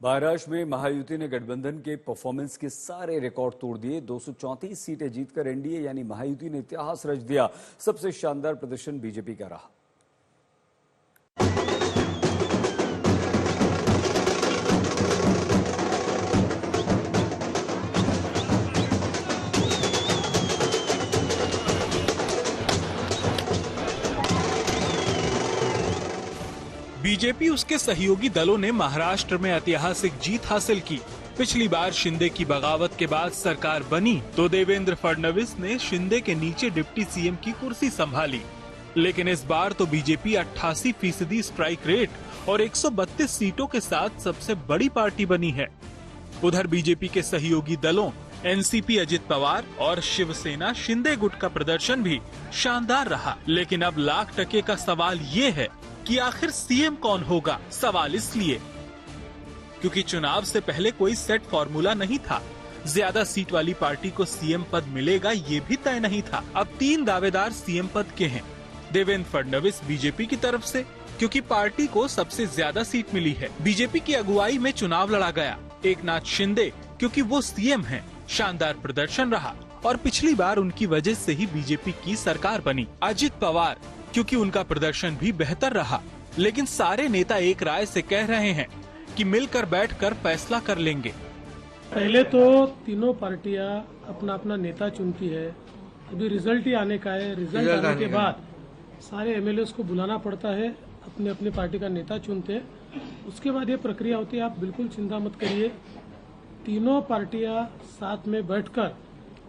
महाराष्ट्र में महायुति ने गठबंधन के परफॉर्मेंस के सारे रिकॉर्ड तोड़ दिए। 234 सीटें जीतकर एनडीए यानी महायुति ने इतिहास रच दिया। सबसे शानदार प्रदर्शन बीजेपी का रहा। बीजेपी उसके सहयोगी दलों ने महाराष्ट्र में ऐतिहासिक जीत हासिल की। पिछली बार शिंदे की बगावत के बाद सरकार बनी तो देवेंद्र फडणवीस ने शिंदे के नीचे डिप्टी सीएम की कुर्सी संभाली। लेकिन इस बार तो बीजेपी 88% स्ट्राइक रेट और 132 सीटों के साथ सबसे बड़ी पार्टी बनी है। उधर बीजेपी के सहयोगी दलों एनसीपी अजित पवार और शिवसेना शिंदे गुट का प्रदर्शन भी शानदार रहा। लेकिन अब लाख टके का सवाल ये है कि आखिर सीएम कौन होगा। सवाल इसलिए क्योंकि चुनाव से पहले कोई सेट फॉर्मूला नहीं था। ज्यादा सीट वाली पार्टी को सीएम पद मिलेगा ये भी तय नहीं था। अब 3 दावेदार सीएम पद के हैं। देवेंद्र फडणवीस बीजेपी की तरफ से, क्योंकि पार्टी को सबसे ज्यादा सीट मिली है। बीजेपी की अगुवाई में चुनाव लड़ा गया। एकनाथ शिंदे, क्योंकि वो सीएम हैं, शानदार प्रदर्शन रहा और पिछली बार उनकी वजह से ही बीजेपी की सरकार बनी। अजित पवार, क्योंकि उनका प्रदर्शन भी बेहतर रहा। लेकिन सारे नेता एक राय से कह रहे हैं कि मिलकर बैठकर फैसला कर लेंगे। पहले तो तीनों पार्टियां अपना अपना नेता चुनती है। अभी रिजल्ट ही आने का है। रिजल्ट आने के बाद सारे एमएलए को बुलाना पड़ता है, अपने अपने पार्टी का नेता चुनते हैं। उसके बाद ये प्रक्रिया होती है। आप बिल्कुल चिंता मत करिए, तीनों पार्टियां साथ में बैठकर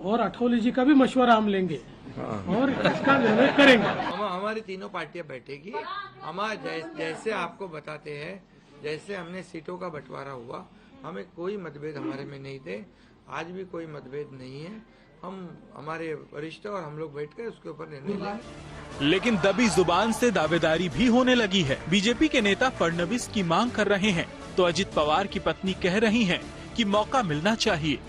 और अठौली जी का भी मशवरा हम लेंगे और इसका निर्णय करेंगे। हमारी तीनों पार्टियां बैठेगी। हम जैसे आपको बताते हैं, जैसे हमने सीटों का बंटवारा हुआ, हमें कोई मतभेद हमारे में नहीं थे। आज भी कोई मतभेद नहीं है। हम हमारे वरिष्ठ और हम लोग बैठकर उसके ऊपर निर्णय लेंगे। लेकिन दबी जुबान से दावेदारी भी होने लगी है। बीजेपी के नेता फडणवीस की मांग कर रहे हैं तो अजित पवार की पत्नी कह रही हैं कि मौका मिलना चाहिए।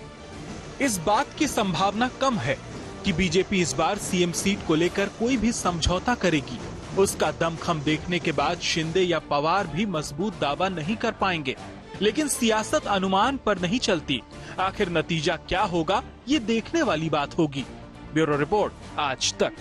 इस बात की संभावना कम है कि बीजेपी इस बार सीएम सीट को लेकर कोई भी समझौता करेगी। उसका दमखम देखने के बाद शिंदे या पवार भी मजबूत दावा नहीं कर पाएंगे। लेकिन सियासत अनुमान पर नहीं चलती। आखिर नतीजा क्या होगा ये देखने वाली बात होगी। ब्यूरो रिपोर्ट, आज तक।